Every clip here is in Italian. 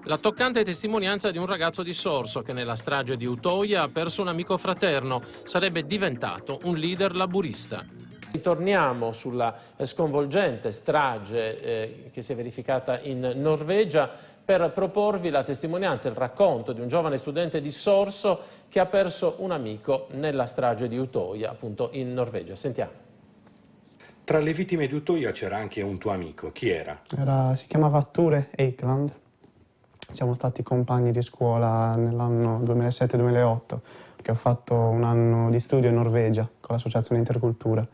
La toccante testimonianza di un ragazzo di Sorso che nella strage di Utoia ha perso un amico fraterno, sarebbe diventato un leader laburista. Ritorniamo sulla sconvolgente strage che si è verificata in Norvegia per proporvi la testimonianza, il racconto di un giovane studente di Sorso che ha perso un amico nella strage di Utoia, appunto in Norvegia. Sentiamo. Tra le vittime di Utoia c'era anche un tuo amico. Chi era? Si chiamava Ture Eikeland. Siamo stati compagni di scuola nell'anno 2007-2008, che ho fatto un anno di studio in Norvegia con l'associazione Intercultura.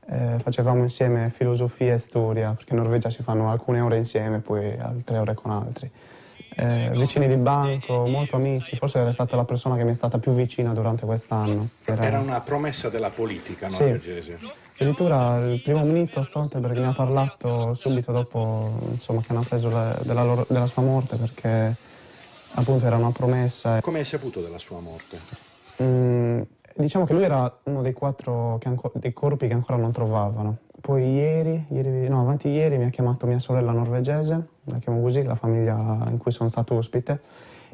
Facevamo insieme filosofia e storia, perché in Norvegia si fanno alcune ore insieme, poi altre ore con altri. Vicini di banco, molto amici, forse era stata la persona che mi è stata più vicina durante quest'anno. Era una promessa della politica norvegese. Sì. Addirittura il primo ministro Stoltenberg mi ha parlato subito dopo, insomma, che hanno appreso della sua morte, perché appunto era una promessa. Come hai saputo della sua morte? Diciamo che lui era uno dei 4 dei corpi che ancora non trovavano. Poi avanti ieri mi ha chiamato mia sorella norvegese, la chiamo così, la famiglia in cui sono stato ospite,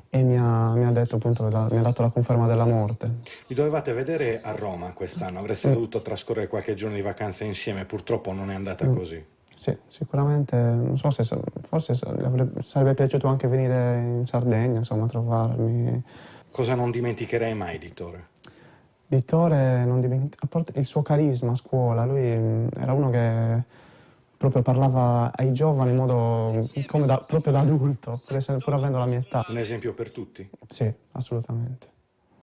e mi ha detto appunto, mi ha dato la conferma della morte. Vi dovevate vedere a Roma quest'anno, avreste dovuto trascorrere qualche giorno di vacanza insieme, purtroppo non è andata così. Sì, sicuramente, non so se forse sarebbe piaciuto anche venire in Sardegna, insomma, a trovarmi. Cosa non dimenticherai mai di Tore? Di Tore, a parte il suo carisma a scuola, lui era uno che proprio parlava ai giovani in modo proprio da adulto, pur avendo la mia età. Un esempio per tutti? Sì, assolutamente.